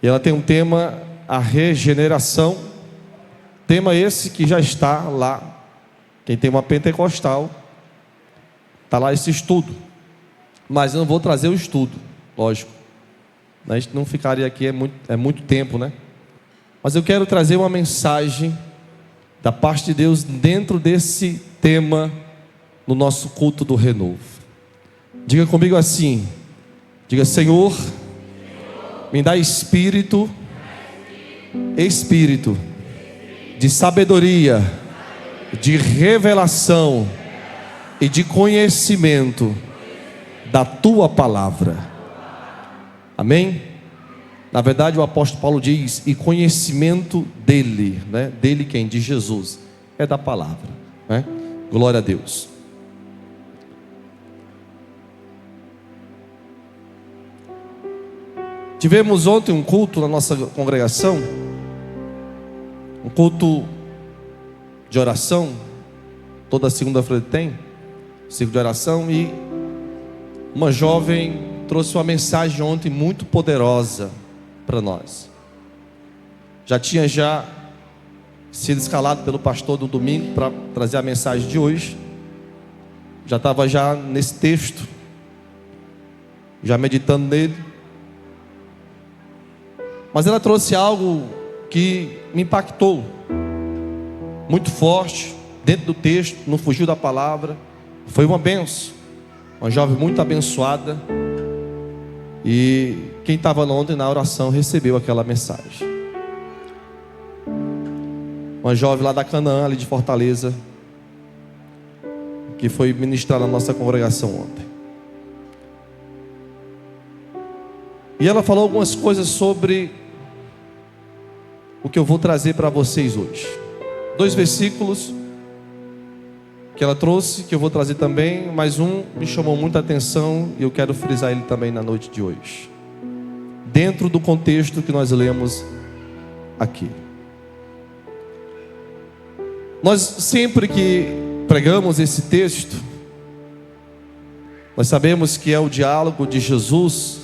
E ela tem um tema, a regeneração. Tema esse que já está lá. Quem tem uma pentecostal, está lá esse estudo. Mas eu não vou trazer o estudo, lógico. A gente não ficaria aqui, é muito tempo, né? Mas eu quero trazer uma mensagem da parte de Deus dentro desse tema no nosso culto do renovo. Diga comigo assim, diga: Senhor, me dá espírito de sabedoria, de revelação e de conhecimento da Tua palavra. Amém? Na verdade, o apóstolo Paulo diz: e conhecimento dele, né? Dele quem? De Jesus, é da palavra, né? Glória a Deus. Tivemos ontem um culto na nossa congregação, um culto de oração. Toda segunda-feira tem ciclo de oração, e uma jovem trouxe uma mensagem ontem muito poderosa para nós. Já tinha sido escalado pelo pastor do domingo para trazer a mensagem de hoje. Já estava nesse texto, já meditando nele. Mas ela trouxe algo que me impactou, muito forte, dentro do texto, não fugiu da palavra. Foi uma bênção, uma jovem muito abençoada. E quem estava ontem na oração recebeu aquela mensagem. Uma jovem lá da Canaã, ali de Fortaleza, que foi ministrar na nossa congregação ontem. E ela falou algumas coisas sobre o que eu vou trazer para vocês hoje. 2 versículos que ela trouxe, que eu vou trazer também, mas um me chamou muita atenção e eu quero frisar ele também na noite de hoje, dentro do contexto que nós lemos aqui. Nós sempre que pregamos esse texto, nós sabemos que é o diálogo de Jesus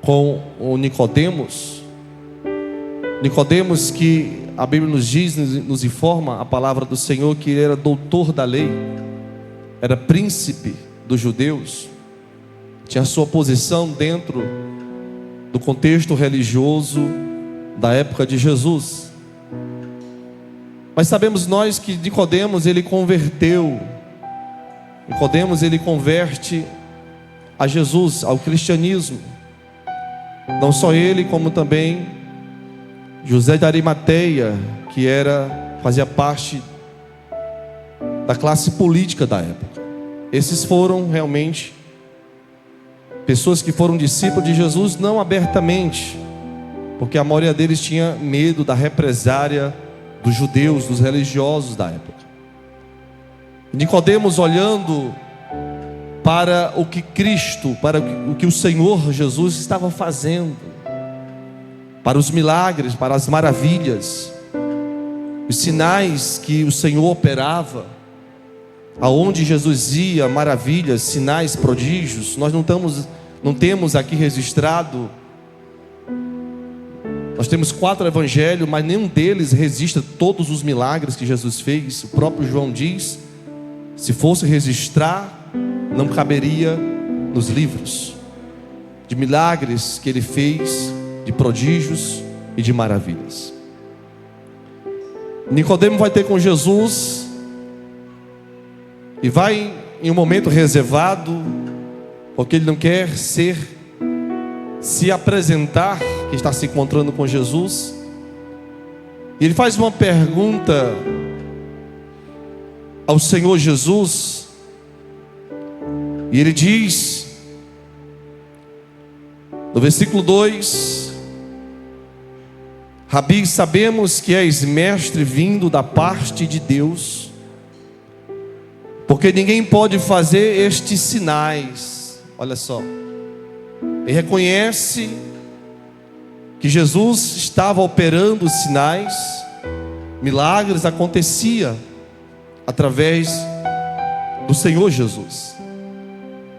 com o Nicodemos. Nicodemos, que a Bíblia nos diz, nos informa a palavra do Senhor, que ele era doutor da lei, era príncipe dos judeus, tinha sua posição dentro do contexto religioso da época de Jesus. Mas sabemos nós que Nicodemos, ele converteu. Nicodemos, ele converte a Jesus, ao cristianismo. Não só ele, como também José de Arimateia, que fazia parte da classe política da época. Esses foram realmente pessoas que foram discípulos de Jesus, não abertamente, porque a maioria deles tinha medo da represária dos judeus, dos religiosos da época. Nicodemos, olhando para o que Cristo, para o que o Senhor Jesus estava fazendo, para os milagres, para as maravilhas, os sinais que o Senhor operava, aonde Jesus ia, maravilhas, sinais, prodígios. Nós não temos aqui registrado. Nós temos 4 evangelhos, mas nenhum deles registra todos os milagres que Jesus fez. O próprio João diz: se fosse registrar, não caberia nos livros de milagres que ele fez, de prodígios e de maravilhas. Nicodemo vai ter com Jesus e vai em um momento reservado, porque ele não quer se apresentar, que está se encontrando com Jesus. E ele faz uma pergunta ao Senhor Jesus, e ele diz no versículo 2: Rabi, sabemos que és mestre vindo da parte de Deus, porque ninguém pode fazer estes sinais. Olha só, ele reconhece que Jesus estava operando sinais, milagres acontecia através do Senhor Jesus.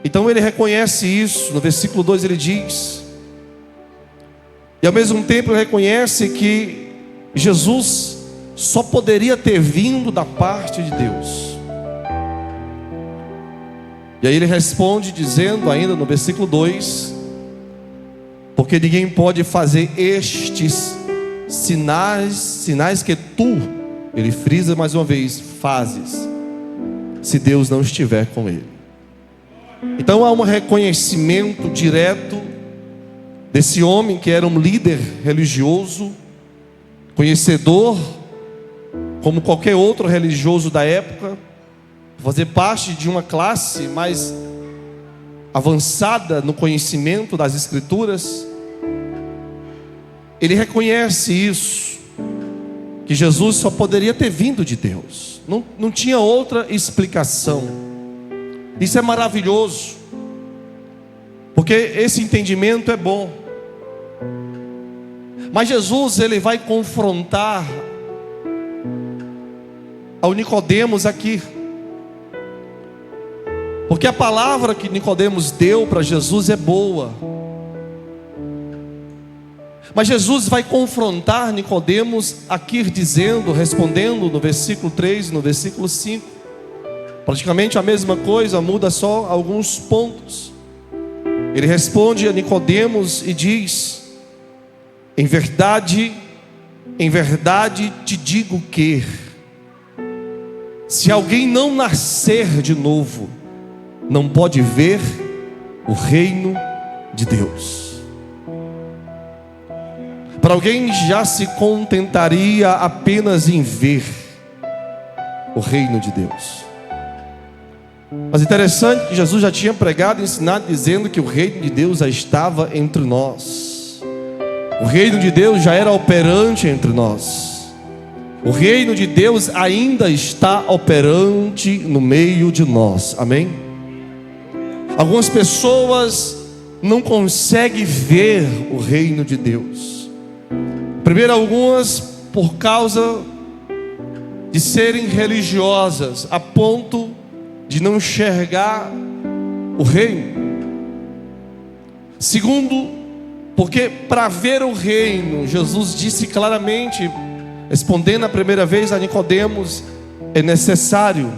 Então ele reconhece isso. No versículo 2 ele diz: E ao mesmo tempo ele reconhece que Jesus só poderia ter vindo da parte de Deus. E aí ele responde dizendo ainda no versículo 2: porque ninguém pode fazer estes sinais que tu, ele frisa mais uma vez, fazes, se Deus não estiver com ele. Então há um reconhecimento direto desse homem que era um líder religioso, conhecedor, como qualquer outro religioso da época, fazer parte de uma classe mais avançada no conhecimento das Escrituras. Ele reconhece isso, que Jesus só poderia ter vindo de Deus, não tinha outra explicação. Isso é maravilhoso, porque esse entendimento é bom. Mas Jesus, ele vai confrontar ao Nicodemos aqui, porque a palavra que Nicodemos deu para Jesus é boa. Mas Jesus vai confrontar Nicodemos aqui dizendo, respondendo no versículo 3 e no versículo 5, praticamente a mesma coisa, muda só alguns pontos. Ele responde a Nicodemos e diz: em verdade te digo que, se alguém não nascer de novo, não pode ver o reino de Deus. Para alguém já se contentaria apenas em ver o reino de Deus. Mas interessante que Jesus já tinha pregado e ensinado dizendo que o reino de Deus já estava entre nós. O reino de Deus já era operante entre nós. O reino de Deus ainda está operante no meio de nós. Amém? Algumas pessoas não conseguem ver o reino de Deus. Primeiro, algumas por causa de serem religiosas, a ponto de não enxergar o reino. Segundo, porque para ver o reino, Jesus disse claramente, respondendo a primeira vez a Nicodemos, é necessário.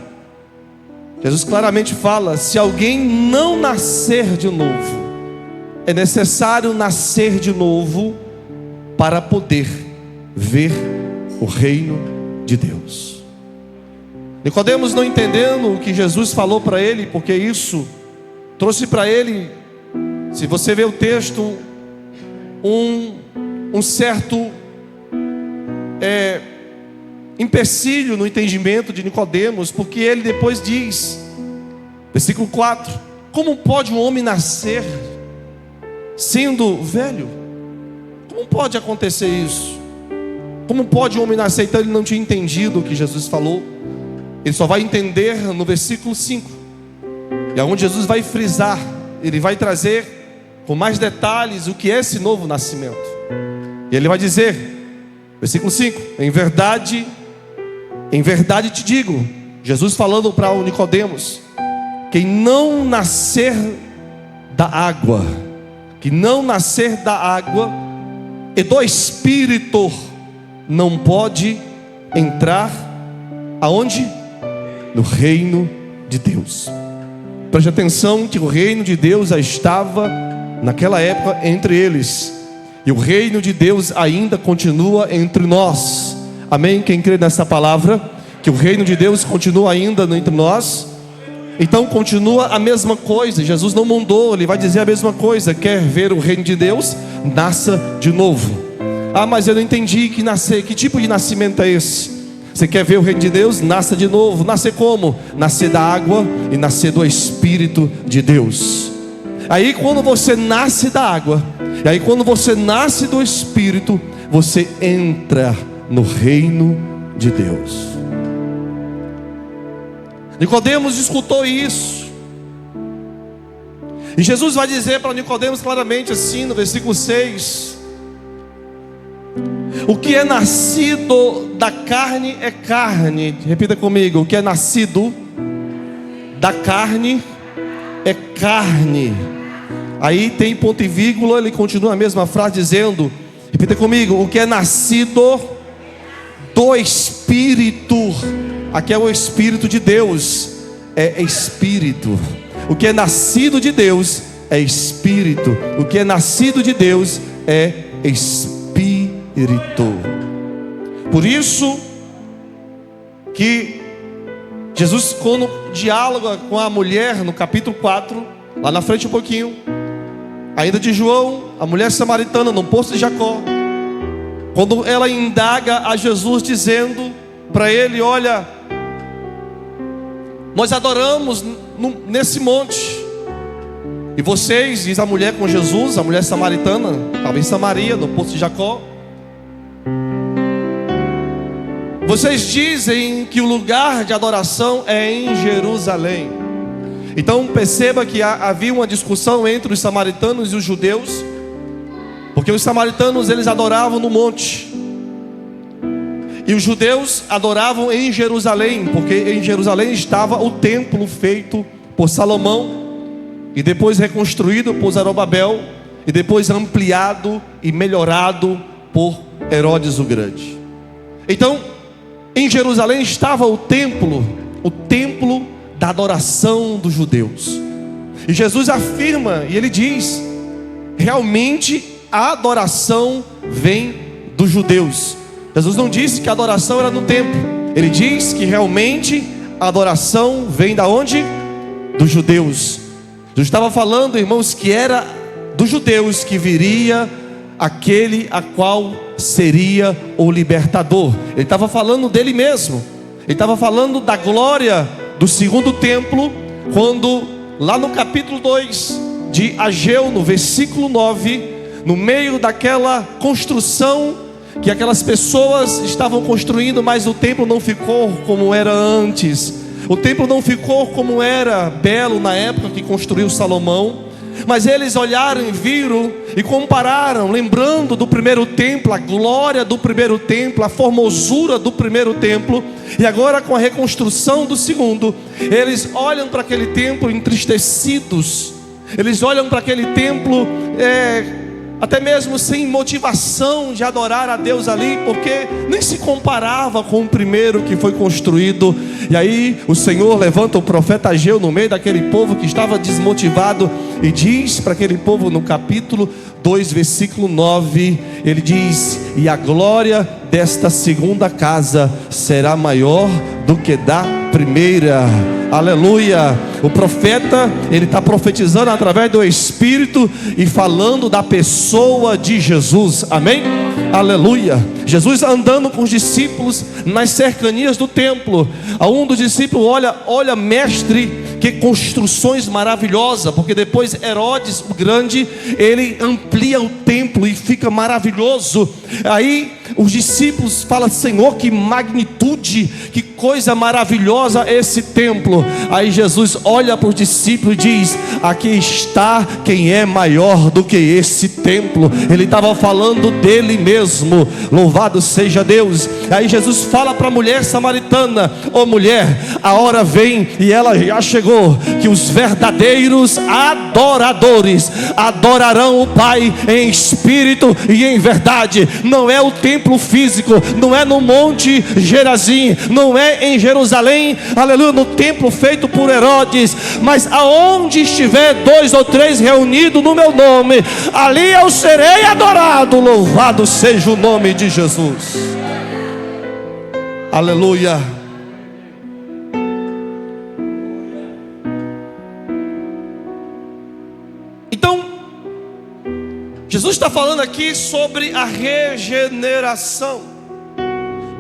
Jesus claramente fala: se alguém não nascer de novo, é necessário nascer de novo para poder ver o reino de Deus. Nicodemos não entendendo o que Jesus falou para ele, porque isso trouxe para ele, se você vê o texto, um certo empecilho no entendimento de Nicodemos, porque ele depois diz, versículo 4: como pode um homem nascer sendo velho? Como pode acontecer isso? Como pode um homem nascer? Então ele não tinha entendido o que Jesus falou. Ele só vai entender no versículo 5. E aonde Jesus vai frisar, ele vai trazer com mais detalhes o que é esse novo nascimento. E ele vai dizer, versículo 5: em verdade te digo, Jesus falando para o Nicodemos, quem não nascer da água, e do Espírito, não pode entrar aonde? No reino de Deus. Preste atenção que o reino de Deus já estava naquela época entre eles, e o reino de Deus ainda continua entre nós. Amém? Quem crê nessa palavra, que o reino de Deus continua ainda entre nós? Então continua a mesma coisa. Jesus não mudou, ele vai dizer a mesma coisa. Quer ver o reino de Deus? Nasça de novo. Ah, mas eu não entendi que tipo de nascimento é esse? Você quer ver o reino de Deus? Nasça de novo. Nascer como? Nascer da água e nascer do Espírito de Deus. Aí quando você nasce da água, e aí quando você nasce do Espírito, você entra no reino de Deus. Nicodemos escutou isso, e Jesus vai dizer para Nicodemos claramente assim no versículo 6: o que é nascido da carne é carne. Repita comigo: o que é nascido da carne é carne. Aí tem ponto e vírgula, ele continua a mesma frase dizendo: Repita comigo: o que é nascido do Espírito. Aqui é o Espírito de Deus, é Espírito. O que é nascido de Deus é Espírito. O que é nascido de Deus é Espírito. Por isso que Jesus, quando dialoga com a mulher no capítulo 4, lá na frente um pouquinho, ainda de João, a mulher samaritana no poço de Jacó, quando ela indaga a Jesus dizendo para ele: olha, nós adoramos nesse monte, e vocês, diz a mulher com Jesus, a mulher samaritana, estava em Samaria, no poço de Jacó, vocês dizem que o lugar de adoração é em Jerusalém. Então perceba que havia uma discussão entre os samaritanos e os judeus, porque os samaritanos eles adoravam no monte, e os judeus adoravam em Jerusalém, porque em Jerusalém estava o templo feito por Salomão, e depois reconstruído por Zorobabel, e depois ampliado e melhorado por Herodes o Grande. Então, em Jerusalém estava o templo da adoração dos judeus. E Jesus afirma, e ele diz: realmente a adoração vem dos judeus. Jesus não disse que a adoração era no templo. Ele diz que realmente a adoração vem da onde? Dos judeus. Jesus estava falando, irmãos, que era dos judeus que viria aquele a qual seria o libertador. Ele estava falando dele mesmo. Ele estava falando da glória do segundo templo, quando lá no capítulo 2 de Ageu, no versículo 9, no meio daquela construção que aquelas pessoas estavam construindo, mas o templo não ficou como era antes. O templo não ficou como era belo na época que construiu Salomão. Mas eles olharam e viram e compararam, lembrando do primeiro templo, a glória do primeiro templo, a formosura do primeiro templo, e agora com a reconstrução do segundo, eles olham para aquele templo entristecidos, eles olham para aquele templo até mesmo sem motivação de adorar a Deus ali, porque nem se comparava com o primeiro que foi construído. E aí o Senhor levanta o profeta Ageu no meio daquele povo que estava desmotivado, e diz para aquele povo no capítulo 2, versículo 9, ele diz: e a glória desta segunda casa será maior do que da primeira. Aleluia. O profeta, ele está profetizando através do Espírito e falando da pessoa de Jesus. Amém? Aleluia. Jesus andando com os discípulos nas cercanias do templo. A um dos discípulos: olha mestre, que construções maravilhosas. Porque depois Herodes o Grande, ele amplia o templo e fica maravilhoso. Aí os discípulos falam: Senhor, que magnitude, que coisa maravilhosa esse templo. Aí Jesus olha para os discípulos e diz: aqui está quem é maior do que esse templo. Ele estava falando dele mesmo. Louvado seja Deus. Aí Jesus fala para a mulher samaritana: ô mulher, a hora vem, e ela já chegou, que os verdadeiros adoradores adorarão o Pai em espírito e em verdade. Não é o templo físico, não é no Monte Gerazim, não é em Jerusalém, aleluia, no templo feito por Herodes, mas aonde estiver 2 ou 3 reunidos no meu nome, ali eu serei adorado. Louvado seja o nome de Jesus. Aleluia. Então, Jesus está falando aqui sobre a regeneração,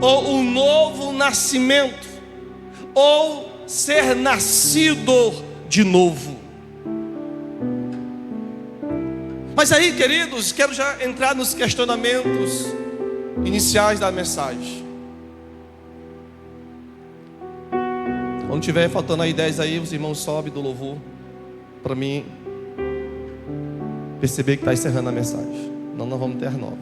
ou o novo nascimento, ou ser nascido de novo. Mas aí, queridos, quero já entrar nos questionamentos iniciais da mensagem. Quando tiver faltando aí 10 aí, os irmãos sobem do louvor, para mim perceber que está encerrando a mensagem. Não, nós vamos ter as 9.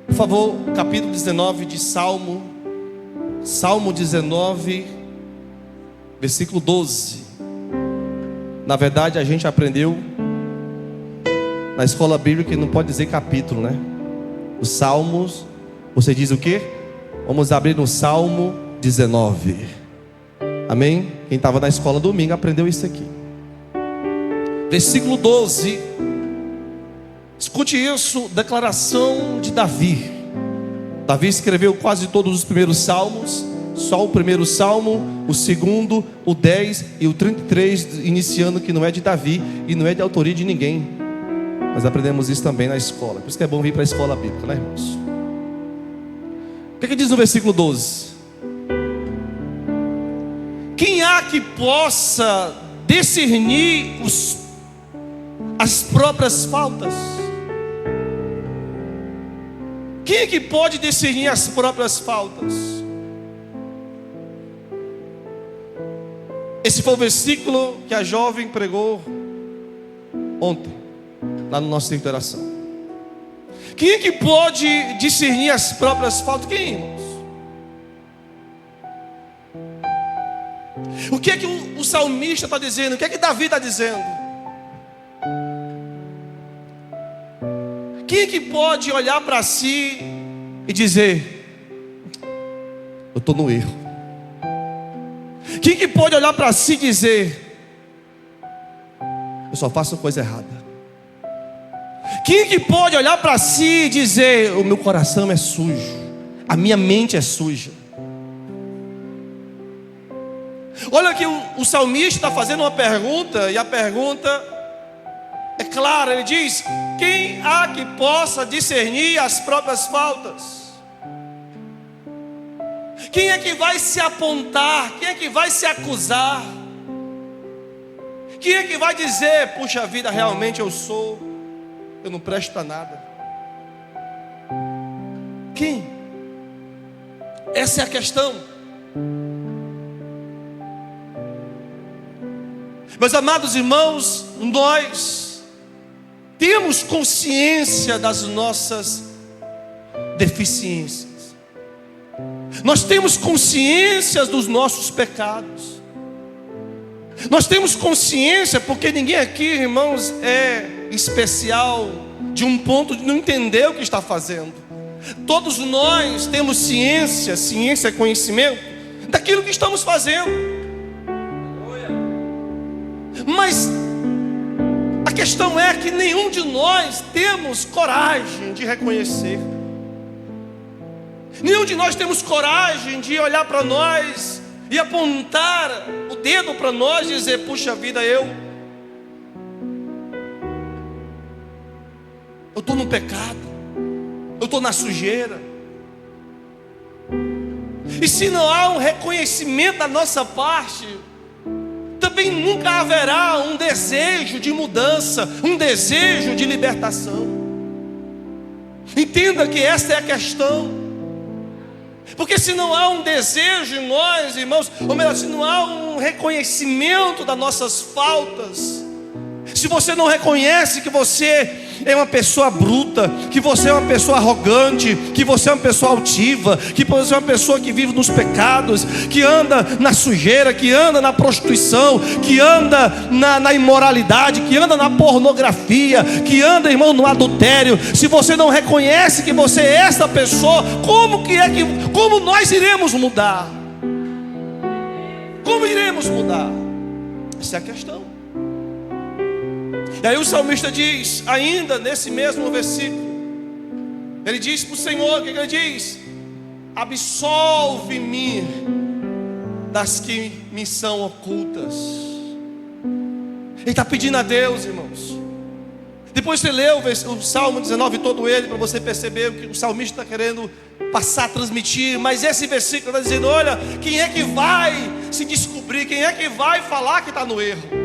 Por favor, capítulo 19 de Salmo 19, versículo 12. Na verdade, a gente aprendeu na escola bíblica que não pode dizer capítulo, né? Os Salmos, você diz o quê? Vamos abrir no Salmo 19. Amém? Quem estava na escola domingo aprendeu isso aqui. Versículo 12. Escute isso, declaração de Davi. Davi escreveu quase todos os primeiros salmos. Só o primeiro salmo, o segundo, o 10 e o 33, iniciando, que não é de Davi e não é de autoria de ninguém. Nós aprendemos isso também na escola. Por isso que é bom vir para a escola bíblica, né, irmãos? O que diz no versículo 12? Quem há que possa discernir as próprias faltas? Quem é que pode discernir as próprias faltas? Esse foi o versículo que a jovem pregou ontem, lá no nosso tempo de oração. Quem é que pode discernir as próprias faltas? Quem, irmãos? O que é que o salmista está dizendo? O que é que Davi está dizendo? Quem é que pode olhar para si e dizer: eu estou no erro? Quem é que pode olhar para si e dizer: eu só faço coisa errada? Quem é que pode olhar para si e dizer: o meu coração é sujo, a minha mente é suja? Olha que o salmista está fazendo uma pergunta, e a pergunta é clara. Ele diz: quem há que possa discernir as próprias faltas? Quem é que vai se apontar? Quem é que vai se acusar? Quem é que vai dizer: puxa vida, realmente eu não presto para nada? Quem? Essa é a questão. Meus amados irmãos, nós temos consciência das nossas deficiências. Nós temos consciência dos nossos pecados. Nós temos consciência, porque ninguém aqui, irmãos, é especial de um ponto de não entender o que está fazendo. Todos nós temos ciência é conhecimento daquilo que estamos fazendo. Mas a questão é que nenhum de nós temos coragem de reconhecer. Nenhum de nós temos coragem de olhar para nós e apontar o dedo para nós e dizer: puxa vida, eu estou no pecado, eu estou na sujeira. E se não há um reconhecimento da nossa parte, também nunca haverá um desejo de mudança, um desejo de libertação. Entenda que esta é a questão. Porque se não há um desejo em nós, irmãos, ou melhor, se não há um reconhecimento das nossas faltas, se você não reconhece que você é uma pessoa bruta, que você é uma pessoa arrogante, que você é uma pessoa altiva, que você é uma pessoa que vive nos pecados, que anda na sujeira, que anda na prostituição, que anda na imoralidade, que anda na pornografia, que anda, irmão, no adultério, se você não reconhece que você é essa pessoa, como nós iremos mudar? Como iremos mudar? Essa é a questão. E aí o salmista diz, ainda nesse mesmo versículo, ele diz para o Senhor, o que ele diz? Absolve-me das que me são ocultas. Ele está pedindo a Deus, irmãos. Depois você lê o Salmo 19 todo ele, para você perceber o que o salmista está querendo passar, transmitir. Mas esse versículo está dizendo: olha, quem é que vai se descobrir? Quem é que vai falar que está no erro?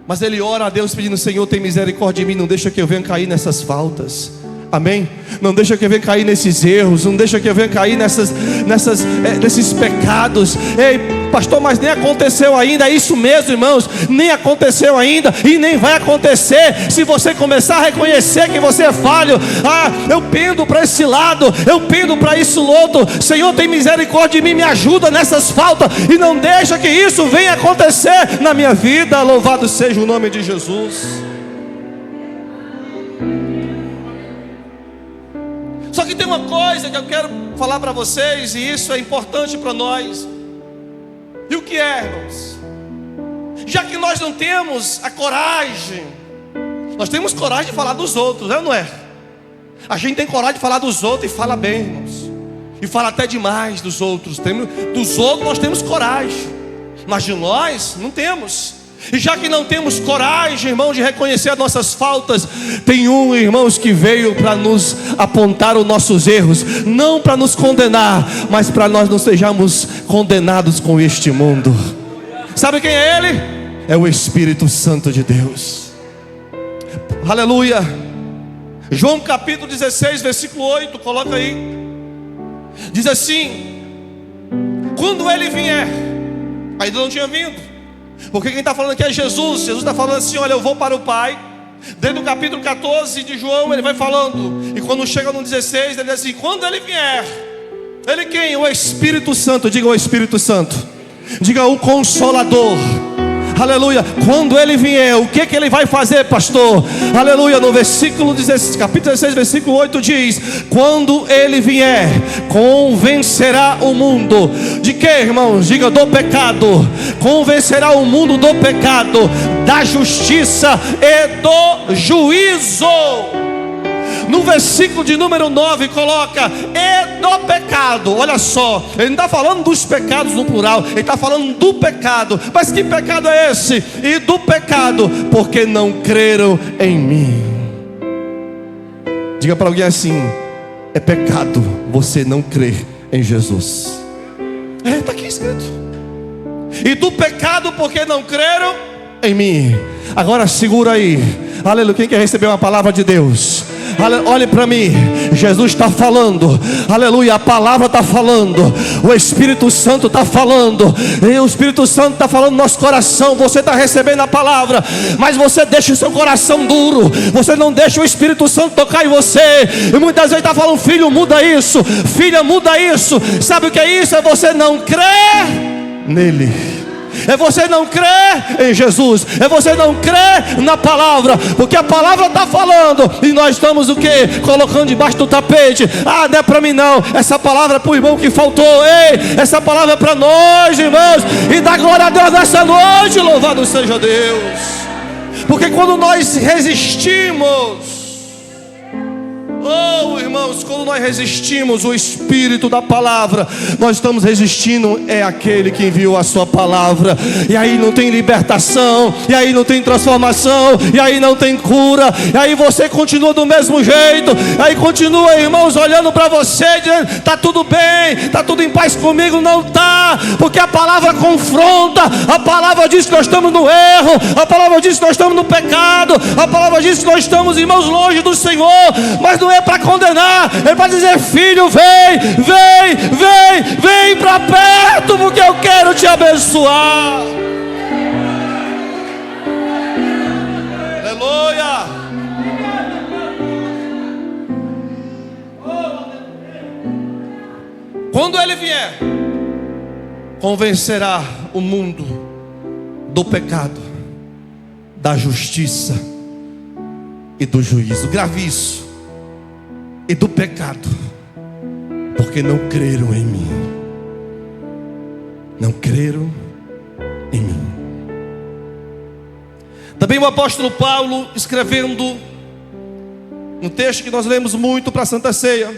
Mas ele ora a Deus pedindo: Senhor, tem misericórdia de mim, não deixa que eu venha cair nessas faltas. Amém? Não deixa que eu venha cair nesses erros, não deixa que eu venha cair nesses pecados. Ei, Pastor, mas nem aconteceu ainda. É isso mesmo, irmãos, nem aconteceu ainda e nem vai acontecer. Se você começar a reconhecer que você é falho, eu pendo para esse lado, eu pendo para isso outro. Senhor, tem misericórdia de mim, me ajuda nessas faltas e não deixa que isso venha acontecer na minha vida. Louvado seja o nome de Jesus. Só que tem uma coisa que eu quero falar para vocês, e isso é importante para nós. E o que é, irmãos? Já que nós não temos a coragem, nós temos coragem de falar dos outros, é ou não é? A gente tem coragem de falar dos outros e fala bem, irmãos. E fala até demais dos outros. Dos outros nós temos coragem, mas de nós não temos. E já que não temos coragem, irmão, de reconhecer as nossas faltas, tem irmãos, que veio para nos apontar os nossos erros, não para nos condenar, mas para nós não sejamos condenados com este mundo. Sabe quem é Ele? É o Espírito Santo de Deus. Aleluia. João capítulo 16, versículo 8, coloca aí. Diz assim: quando Ele vier, ainda não tinha vindo, porque quem está falando aqui é Jesus. Jesus está falando assim: olha, eu vou para o Pai. Dentro do capítulo 14 de João, ele vai falando. E quando chega no 16, ele diz assim: quando Ele vier, Ele quem? O Espírito Santo. Diga o Espírito Santo. Diga o Consolador. Aleluia. Quando Ele vier, o que Ele vai fazer, pastor? Aleluia. No versículo 16, capítulo 16, versículo 8 diz: quando Ele vier, convencerá o mundo. De que, irmãos? Diga: do pecado. Convencerá o mundo do pecado, da justiça e do juízo. No versículo de número 9 coloca: e do pecado. Olha só, ele não está falando dos pecados no plural, ele está falando do pecado. Mas que pecado é esse? E do pecado, porque não creram em mim. Diga para alguém assim: é pecado você não crer em Jesus. Está aqui escrito. E do pecado, porque não creram em mim. Agora segura aí. Aleluia. Quem quer receber uma palavra de Deus? Olhe para mim, Jesus está falando, aleluia, a palavra está falando, o Espírito Santo está falando, e o Espírito Santo está falando no nosso coração. Você está recebendo a palavra, mas você deixa o seu coração duro, você não deixa o Espírito Santo tocar em você, e muitas vezes está falando: filho, muda isso, filha, muda isso. Sabe o que é isso? É você não crer nele. É você não crer em Jesus, é você não crer na palavra, porque a palavra está falando e nós estamos o que? Colocando debaixo do tapete. Não é para mim não, essa palavra é para o irmão que faltou. Ei, essa palavra é para nós, irmãos, e dá glória a Deus nessa noite. Louvado seja Deus. Porque quando nós resistimos, irmãos, quando nós resistimos o Espírito da palavra, nós estamos resistindo aquele que enviou a sua palavra. E aí não tem libertação, e aí não tem transformação, e aí não tem cura, e aí você continua do mesmo jeito. Aí continua, irmãos, olhando para você, dizendo: está tudo bem, está tudo em paz comigo. Não está, porque a palavra confronta. A palavra diz que nós estamos no erro, a palavra diz que nós estamos no pecado, a palavra diz que nós estamos, irmãos, longe do Senhor. Mas não é para condenar, é para dizer: filho, vem para perto, porque eu quero te abençoar. Aleluia. Quando Ele vier, convencerá o mundo do pecado, da justiça e do juízo. Grave isso. E do pecado, porque não creram em mim. Não creram em mim. Também o apóstolo Paulo, escrevendo um texto que nós lemos muito para a Santa Ceia,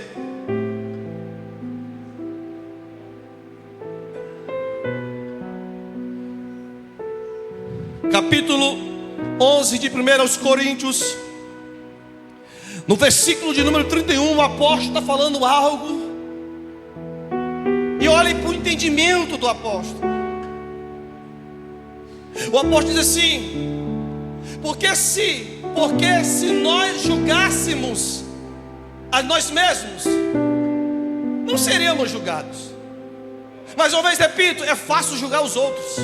capítulo 11 de 1 Coríntios, no versículo de número 31, o apóstolo está falando algo. E olhem para o entendimento do apóstolo. O apóstolo diz assim: porque se nós julgássemos a nós mesmos, não seríamos julgados. Mais uma vez repito, é fácil julgar os outros,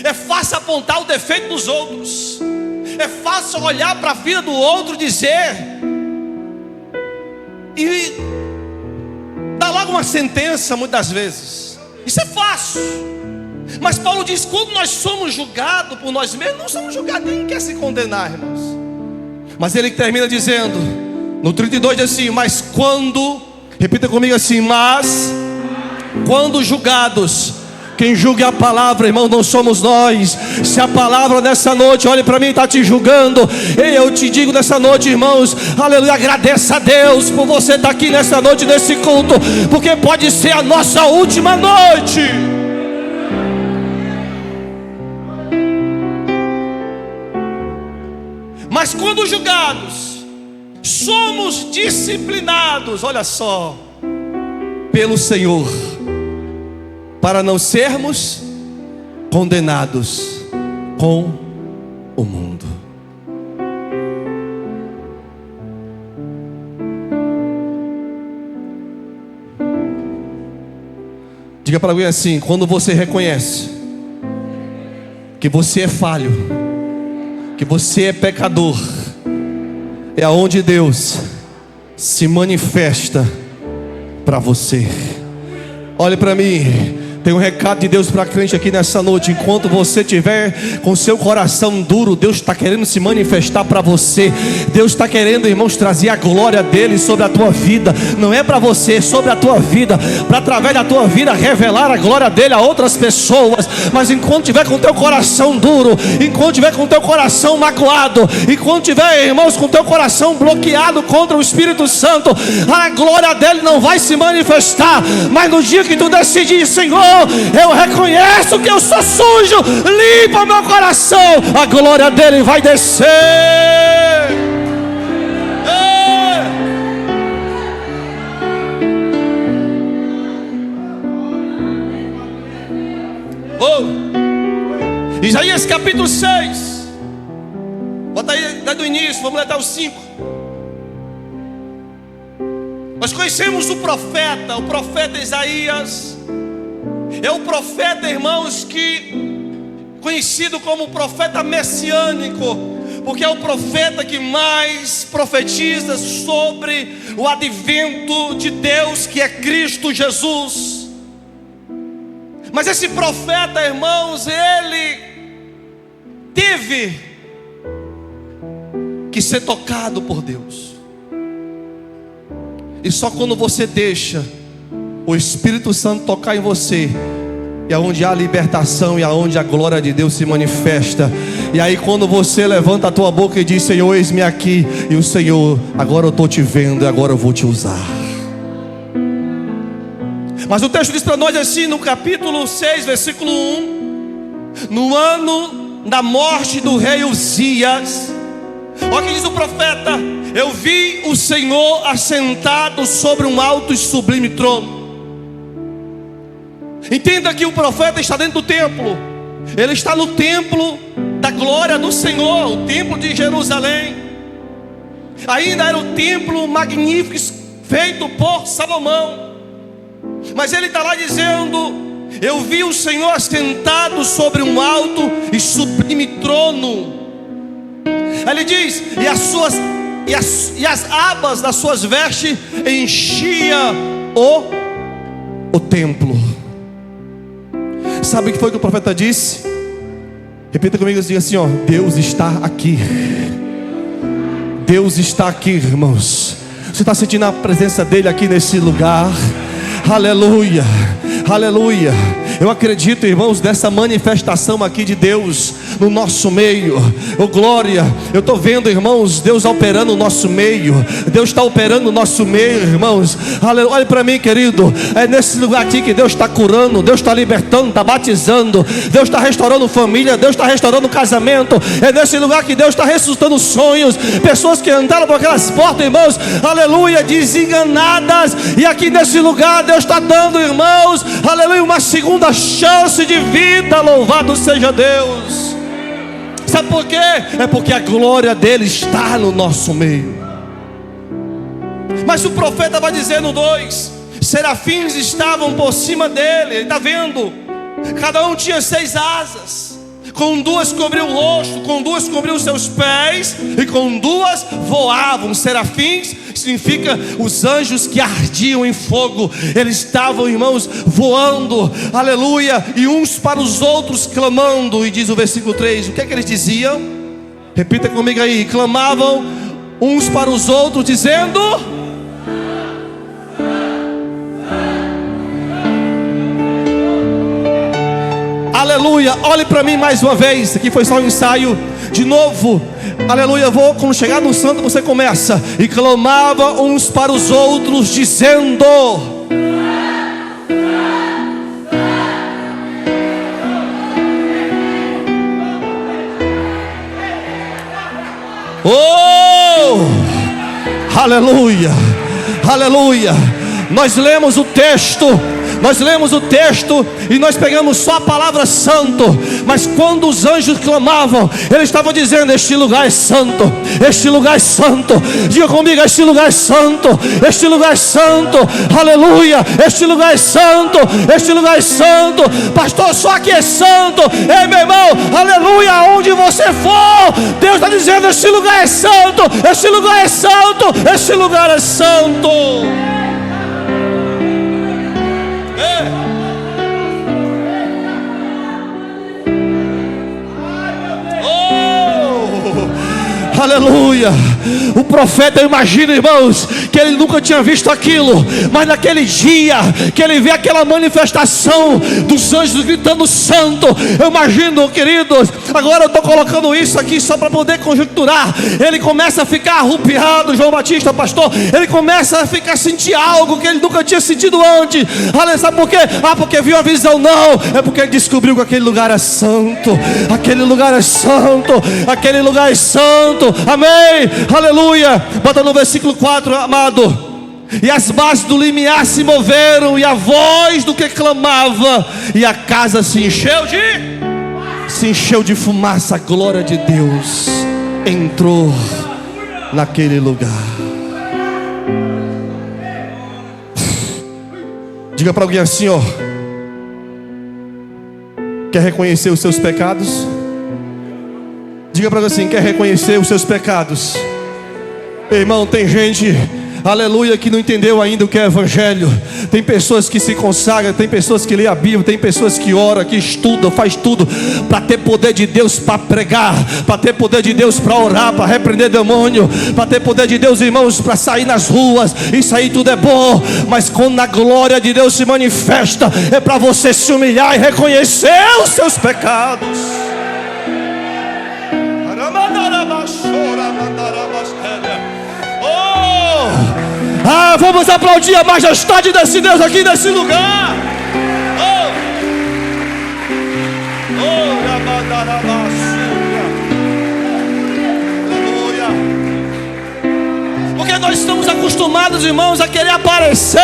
é fácil apontar o defeito dos outros, é fácil olhar para a vida do outro, dizer e dar logo uma sentença, muitas vezes. Isso é fácil. Mas Paulo diz, quando nós somos julgados por nós mesmos, não somos julgados, ninguém quer se condenar, irmãos. Mas ele termina dizendo, no 32 diz assim, mas quando, repita comigo assim, mas quando julgados, quem julga a palavra, irmão, não somos nós. Se a palavra nessa noite, olhe para mim, está te julgando, eu te digo nessa noite, irmãos, aleluia, agradeça a Deus por você estar aqui nessa noite, nesse culto, porque pode ser a nossa última noite. Mas quando julgados, somos disciplinados, olha só, pelo Senhor, para não sermos condenados com o mundo. Diga para alguém assim, quando você reconhece que você é falho, que você é pecador, é aonde Deus se manifesta para você. Olhe para mim, tem um recado de Deus para crente aqui nessa noite. Enquanto você estiver com seu coração duro, Deus está querendo se manifestar para você. Deus está querendo, irmãos, trazer a glória dele sobre a tua vida. Não é para você, é sobre a tua vida, para através da tua vida revelar a glória dele a outras pessoas. Mas enquanto estiver com teu coração duro, enquanto estiver com teu coração magoado, enquanto estiver, irmãos, com teu coração bloqueado contra o Espírito Santo, a glória dele não vai se manifestar. Mas no dia que tu decidir, Senhor, eu reconheço que eu sou sujo, limpa meu coração, a glória dele vai descer. Isaías capítulo 6, bota aí desde o início, vamos ler até o 5. Nós conhecemos o profeta Isaías. É o profeta, irmãos, que conhecido como profeta messiânico, porque é o profeta que mais profetiza sobre o advento de Deus, que é Cristo Jesus. Mas esse profeta, irmãos, ele teve que ser tocado por Deus. E só quando você deixa o Espírito Santo tocar em você, é onde há libertação e aonde a glória de Deus se manifesta. E aí quando você levanta a tua boca e diz, Senhor, eis-me aqui, e o Senhor, agora eu estou te vendo e agora eu vou te usar. Mas o texto diz para nós assim, no capítulo 6, versículo 1, no ano da morte do rei Uzias, olha o que diz o profeta, eu vi o Senhor assentado sobre um alto e sublime trono. Entenda que o profeta está dentro do templo. Ele está no templo da glória do Senhor, o templo de Jerusalém. Ainda era o templo magnífico feito por Salomão. Mas ele está lá dizendo, eu vi o Senhor assentado sobre um alto e sublime trono. Ele diz, e as abas das suas vestes enchia o templo. Sabe o que foi que o profeta disse? Repita comigo, diga assim, ó, Deus está aqui. Deus está aqui, irmãos. Você está sentindo a presença dele aqui nesse lugar? Aleluia, aleluia. Eu acredito, irmãos, nessa manifestação aqui de Deus no nosso meio. Oh glória, eu estou vendo, irmãos, Deus operando no nosso meio. Deus está operando no nosso meio, irmãos. Aleluia. Olha para mim, querido, é nesse lugar aqui que Deus está curando, Deus está libertando, está batizando, Deus está restaurando família, Deus está restaurando casamento. É nesse lugar que Deus está ressuscitando sonhos. Pessoas que andaram por aquelas portas, irmãos, aleluia, desenganadas. E aqui nesse lugar Deus está dando, irmãos, aleluia, uma segunda chance de vida. Louvado seja Deus. Sabe por quê? É porque a glória dele está no nosso meio. Mas o profeta vai dizer no 2, serafins estavam por cima dele. Ele está vendo? Cada um tinha 6 asas. Com 2 cobriu o rosto, com 2 cobriu os seus pés, e com 2 voavam. Serafins significa os anjos que ardiam em fogo. Eles estavam, irmãos, voando, aleluia, e uns para os outros clamando. E diz o versículo 3, o que é que eles diziam? Repita comigo aí: clamavam uns para os outros, dizendo: aleluia. Olhe para mim mais uma vez. Aqui foi só um ensaio. De novo, aleluia. Quando chegar no santo você começa. E clamava uns para os outros, dizendo: oh, aleluia, aleluia. Nós lemos o texto e nós pegamos só a palavra santo. Mas quando os anjos clamavam, eles estavam dizendo: este lugar é santo, este lugar é santo. Diga comigo: este lugar é santo, este lugar é santo, aleluia. Este lugar é santo, este lugar é santo. Pastor, só aqui é santo. Ei, meu irmão, aleluia. Aonde você for, Deus está dizendo: este lugar é santo, este lugar é santo, este lugar é santo. Aleluia. O profeta, eu imagino, irmãos, que ele nunca tinha visto aquilo, mas naquele dia que ele vê aquela manifestação dos anjos gritando santo, eu imagino, queridos, agora eu estou colocando isso aqui só para poder conjecturar. Ele começa a ficar arrupiado, João Batista, pastor. Ele começa a sentir algo que ele nunca tinha sentido antes. Sabe por quê? Porque viu a visão? Não, é porque ele descobriu que aquele lugar é santo. Aquele lugar é santo, aquele lugar é santo. Amém, aleluia. Bota no versículo 4, amado. E as bases do limiar se moveram, e a voz do que clamava, e a casa se encheu de fumaça. A glória de Deus entrou naquele lugar. Diga para alguém assim, ó: quer reconhecer os seus pecados? Diga para você assim: quer reconhecer os seus pecados? Irmão, tem gente, aleluia, que não entendeu ainda o que é evangelho. Tem pessoas que se consagram, tem pessoas que lê a Bíblia, tem pessoas que oram, que estudam, faz tudo para ter poder de Deus para pregar, para ter poder de Deus para orar, para repreender demônio, para ter poder de Deus, irmãos, para sair nas ruas. Isso aí tudo é bom, mas quando a glória de Deus se manifesta, é para você se humilhar e reconhecer os seus pecados. Vamos aplaudir a majestade desse Deus aqui nesse lugar. Porque nós estamos acostumados, irmãos, a querer aparecer.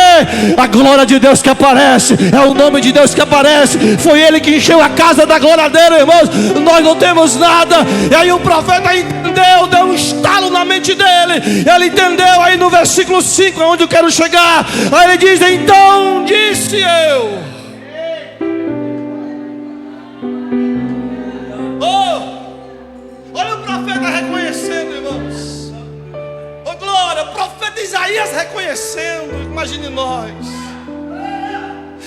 A glória de Deus que aparece, é o nome de Deus que aparece. Foi Ele que encheu a casa da glória dele, irmãos. Nós não temos nada. E aí o profeta entendeu, deu um estalo na mente dele. Ele entendeu aí no versículo 5, onde eu quero chegar. Aí ele diz: então disse eu. Olha o profeta reconhecendo, irmãos. Glória, o profeta Isaías reconhecendo. Imagine nós.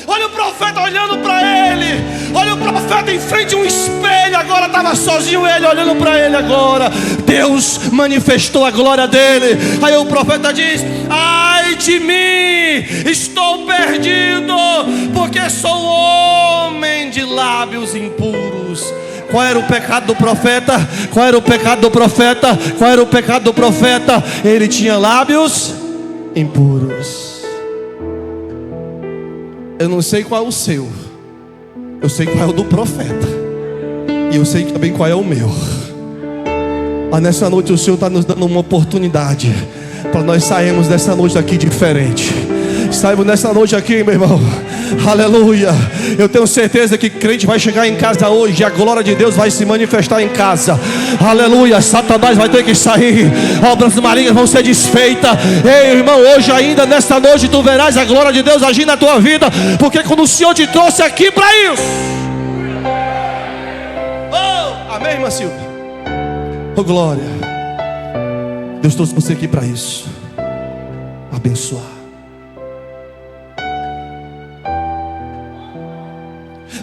Olha o profeta olhando para ele. Olha o profeta em frente a um espelho. Agora estava sozinho ele, olhando para ele agora. Deus manifestou a glória dele. Aí o profeta diz: ai de mim, estou perdido, porque sou homem de lábios impuros. Qual era o pecado do profeta? Qual era o pecado do profeta? Qual era o pecado do profeta? Ele tinha lábios impuros. Eu não sei qual é o seu, eu sei qual é o do profeta, e eu sei também qual é o meu. Mas nessa noite o Senhor está nos dando uma oportunidade para nós sairmos dessa noite aqui diferente. Saímos nessa noite aqui, meu irmão, Aleluia. Eu tenho certeza que crente vai chegar em casa hoje e a glória de Deus vai se manifestar em casa. Aleluia. Satanás vai ter que sair, obras malignas vão ser desfeitas. Ei, irmão, hoje ainda, nesta noite, tu verás a glória de Deus agir na tua vida, porque quando o Senhor te trouxe aqui para isso. Oh, amém, irmã Silvia? Oh, glória. Deus trouxe você aqui para isso, abençoar.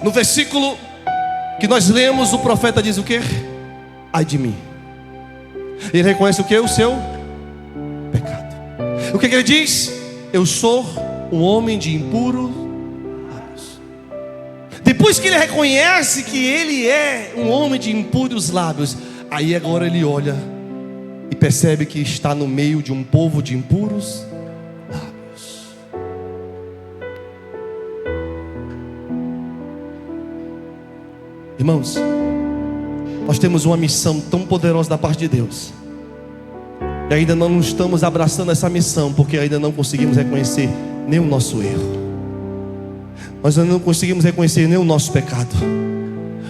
No versículo que nós lemos, o profeta diz o quê? Ai de mim. Ele reconhece o que? O seu pecado. O que ele diz? Eu sou um homem de impuros lábios. Depois que ele reconhece que ele é um homem de impuros lábios, aí agora ele olha e percebe que está no meio de um povo de impuros lábios. Irmãos, nós temos uma missão tão poderosa da parte de Deus, e ainda não estamos abraçando essa missão, porque ainda não conseguimos reconhecer nem o nosso erro. Nós ainda não conseguimos reconhecer nem o nosso pecado.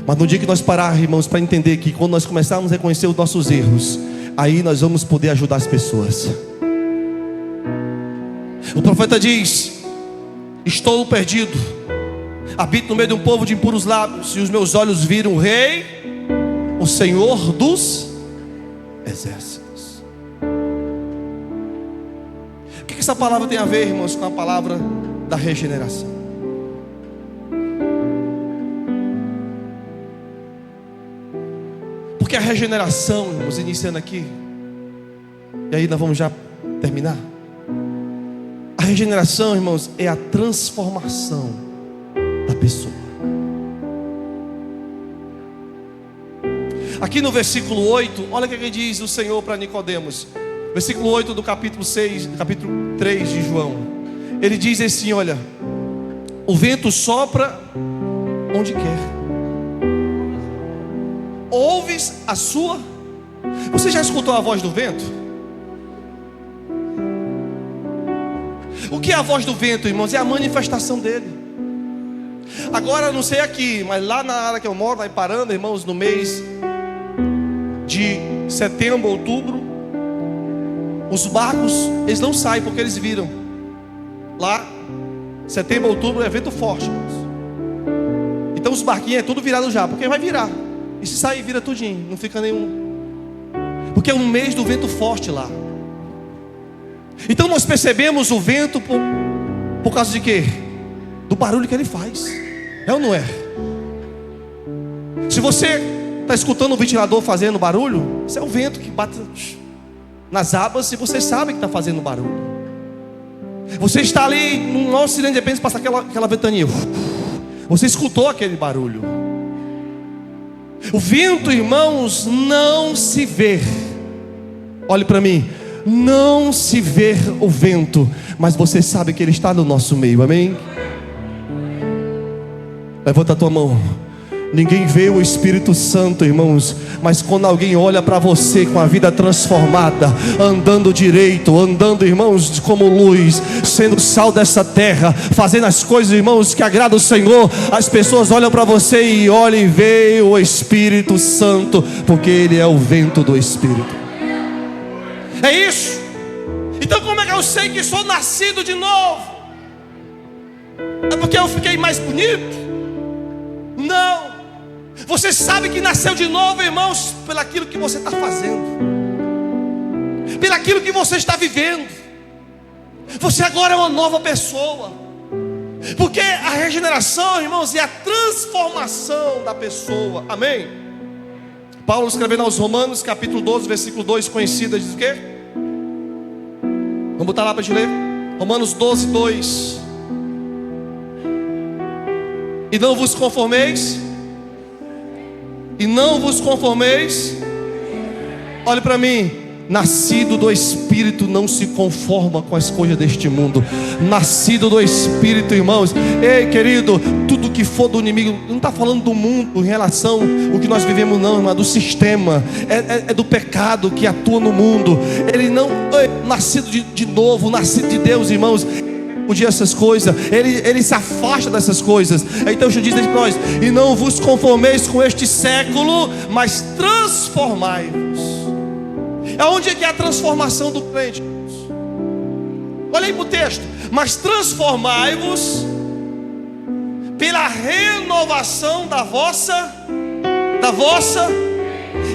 Mas no dia que nós parar, irmãos, para entender que quando nós começarmos a reconhecer os nossos erros, aí nós vamos poder ajudar as pessoas. O profeta diz: estou perdido, habito no meio de um povo de impuros lábios, e os meus olhos viram o Rei, o Senhor dos exércitos. O que essa palavra tem a ver, irmãos, com a palavra da regeneração? Porque a regeneração, irmãos, iniciando aqui, e aí nós vamos já terminar. A regeneração, irmãos, é a transformação da pessoa. Aqui no versículo 8, olha o que diz o Senhor para Nicodemos. Versículo 8 do capítulo 3 de João. Ele diz assim, olha: o vento sopra onde quer, ouves a sua. Você já escutou a voz do vento? O que é a voz do vento, irmãos? É a manifestação dele. Agora, não sei aqui, mas lá na área que eu moro, lá em Paranda, irmãos, no mês de setembro, outubro, os barcos, eles não saem porque eles viram. Lá, setembro, outubro é vento forte, irmãos. Então os barquinhos é tudo virado já, porque vai virar. E se sair, vira tudinho, não fica nenhum. Porque é um mês do vento forte lá. Então nós percebemos o vento por causa de quê? Do barulho que ele faz. É ou não é? Se você está escutando o ventilador fazendo barulho, isso é o vento que bate nas abas e você sabe que está fazendo barulho. Você está ali no nosso cilindro, de repente passa aquela ventania. Você escutou aquele barulho. O vento, irmãos, não se vê. Olhe para mim. Não se vê o vento, mas você sabe que ele está no nosso meio, amém? Levanta a tua mão. Ninguém vê o Espírito Santo, irmãos, mas quando alguém olha para você com a vida transformada, andando direito, andando, irmãos, como luz, sendo sal dessa terra, fazendo as coisas, irmãos, que agradam o Senhor, as pessoas olham para você e olham e veem o Espírito Santo, porque Ele é o vento do Espírito. É isso. Então como é que eu sei que sou nascido de novo? É porque eu fiquei mais bonito? Não. Você sabe que nasceu de novo, irmãos, pelaquilo que você está fazendo, pelaquilo que você está vivendo. Você agora é uma nova pessoa. Porque a regeneração, irmãos, é a transformação da pessoa. Amém? Paulo escrevendo aos Romanos, capítulo 12, versículo 2, conhecida, diz o quê? Vamos botar lá para a gente ler. Romanos 12, 2. E não vos conformeis. E não vos conformeis. Olhe para mim. Nascido do Espírito não se conforma com as coisas deste mundo. Nascido do Espírito, irmãos. Ei, querido, tudo que for do inimigo, não está falando do mundo em relação ao que nós vivemos, não, irmão, do sistema. É do pecado que atua no mundo. Ele não é nascido de novo, nascido de Deus, irmãos. O repudia essas coisas, ele se afasta dessas coisas. Então Jesus diz para nós: e não vos conformeis com este século, mas transformai-vos. Aonde é que é a transformação do crente? Olha aí para o texto: mas transformai-vos pela renovação da vossa.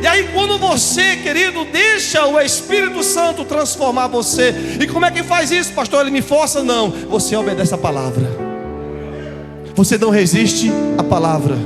E aí quando você, querido, deixa o Espírito Santo transformar você. E como é que faz isso, pastor? Ele me força? Não, você obedece a palavra. Você não resiste à palavra.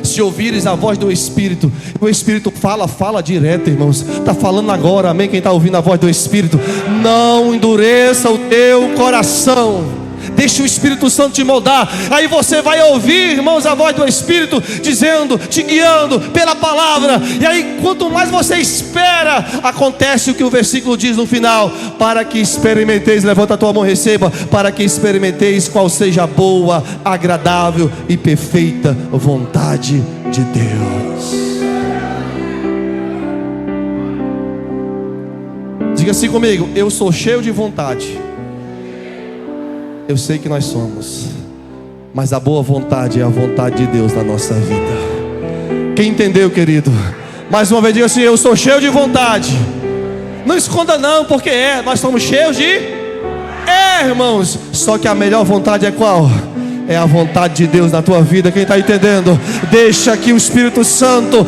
Se ouvires a voz do Espírito, o Espírito fala direto, irmãos. Está falando agora, amém? Quem está ouvindo a voz do Espírito, não endureça o teu coração. Deixa o Espírito Santo te moldar. Aí você vai ouvir, irmãos, a voz do Espírito dizendo, te guiando pela palavra. E aí quanto mais você espera, acontece o que o versículo diz no final: para que experimenteis, levanta a tua mão e receba, para que experimenteis qual seja a boa, agradável e perfeita vontade de Deus. Diga assim comigo: eu sou cheio de vontade. Eu sei que nós somos, mas a boa vontade é a vontade de Deus na nossa vida. Quem entendeu, querido? Mais uma vez diga assim: eu sou cheio de vontade. Não esconda não, porque nós somos cheios de... irmãos. Só que a melhor vontade é qual? É a vontade de Deus na tua vida. Quem está entendendo? Deixa que o Espírito Santo...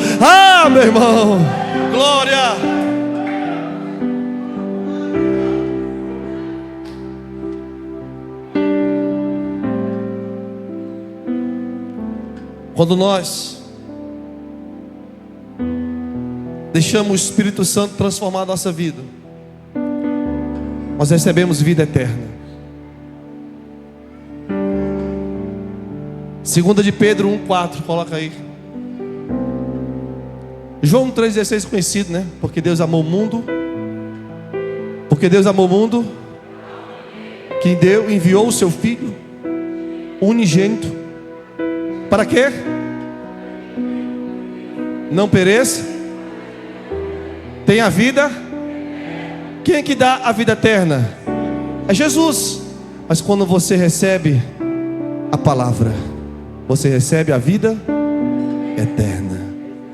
meu irmão, glória. Quando nós deixamos o Espírito Santo transformar a nossa vida, nós recebemos vida eterna. 2 de Pedro 1,4, coloca aí. João 3,16 conhecido, né? Porque Deus amou o mundo. Porque Deus amou o mundo, que enviou o seu Filho unigênito. Para quê? Não pereça, tenha vida. Quem é que dá a vida eterna? É Jesus. Mas quando você recebe a palavra, você recebe a vida eterna.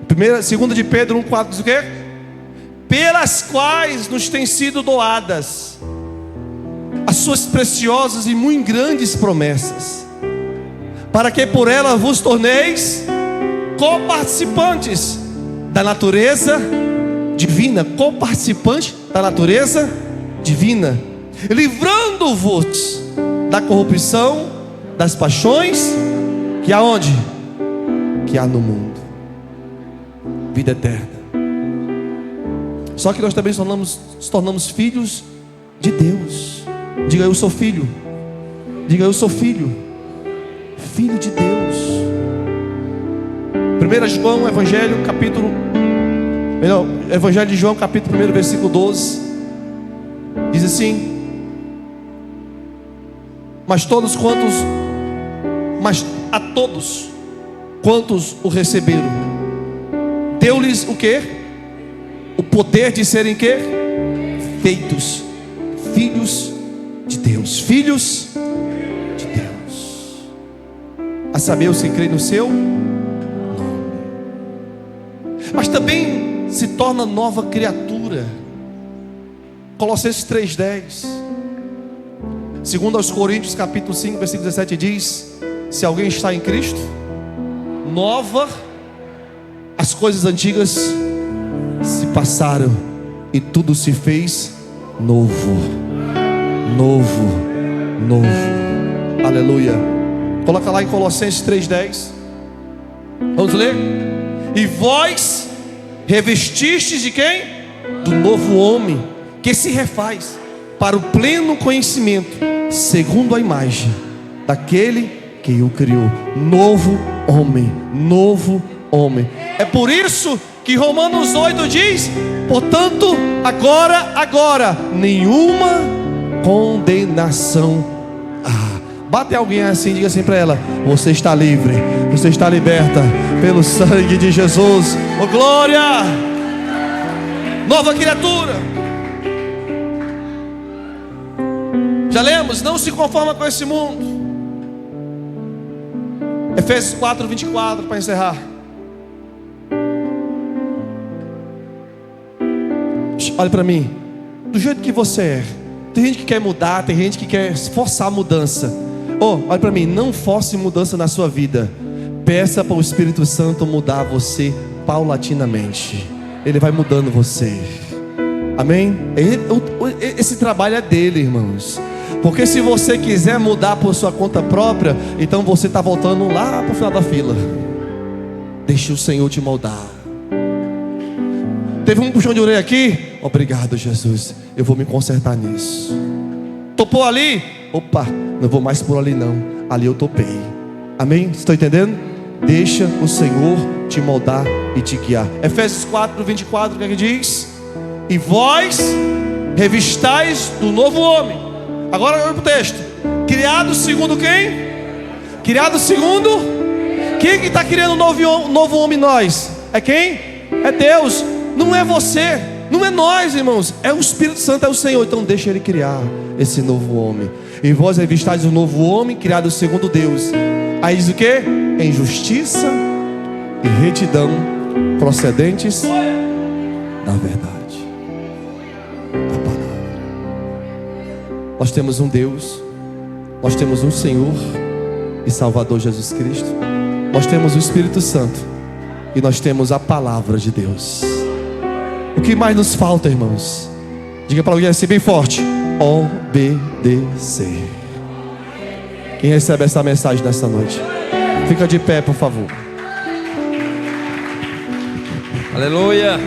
2 de Pedro 1,4 diz o quê? Pelas quais nos têm sido doadas as suas preciosas e muito grandes promessas, para que por ela vos torneis coparticipantes da natureza divina. Coparticipante da natureza divina, livrando-vos da corrupção das paixões que há onde? Que há no mundo. Vida eterna. Só que nós também nos tornamos filhos de Deus. Diga: eu sou filho. Diga: eu sou filho. Filho de Deus. 1 João, Evangelho de João, capítulo 1, versículo 12, diz assim: mas a todos quantos o receberam, deu-lhes o quê? O poder de serem quê? Feitos filhos de Deus. Filhos de Deus. A saber, os que creem no seu nome. Mas também se torna nova criatura. Colossenses 3,10. Segundo aos Coríntios, capítulo 5, versículo 17 diz: se alguém está em Cristo, nova, as coisas antigas se passaram e tudo se fez novo. Novo. Aleluia. Coloca lá em Colossenses 3,10. Vamos ler? E vós revestistes de quem? Do novo homem, que se refaz para o pleno conhecimento, segundo a imagem daquele que o criou. Novo homem. Novo homem. É por isso que Romanos 8 diz: portanto, agora, nenhuma condenação há. Bate alguém assim, diga assim para ela: você está livre, você está liberta pelo sangue de Jesus. Oh, glória! Nova criatura. Já lemos, não se conforma com esse mundo. Efésios 4, 24, para encerrar. Olha para mim, do jeito que você é. Tem gente que quer mudar, tem gente que quer forçar a mudança. Olha para mim, não force mudança na sua vida. Peça para o Espírito Santo mudar você paulatinamente. Ele vai mudando você. Amém? Esse trabalho é dele, irmãos. Porque se você quiser mudar por sua conta própria, então você está voltando lá para o final da fila. Deixe o Senhor te moldar. Teve um puxão de orelha aqui? Obrigado, Jesus. Eu vou me consertar nisso. Topou ali? Opa, não vou mais por ali não. Ali eu topei. Amém? Estão entendendo? Deixa o Senhor te moldar e te guiar. Efésios 4, 24, o que é que diz? E vós revistais do novo homem. Agora olha para o texto. Criado segundo quem? Criado segundo? Quem que está criando um novo homem em nós? É quem? É Deus. Não é você, não é nós, irmãos. É o Espírito Santo, é o Senhor. Então deixa Ele criar esse novo homem. E vós revistais um novo homem, criado segundo Deus. Aí diz o que? Em justiça e retidão, procedentes da verdade, da palavra. Nós temos um Deus, nós temos um Senhor e Salvador Jesus Cristo. Nós temos o Espírito Santo e nós temos a palavra de Deus. O que mais nos falta, irmãos? Diga para alguém assim bem forte: obedecer. Quem recebe essa mensagem nessa noite, fica de pé, por favor. Aleluia.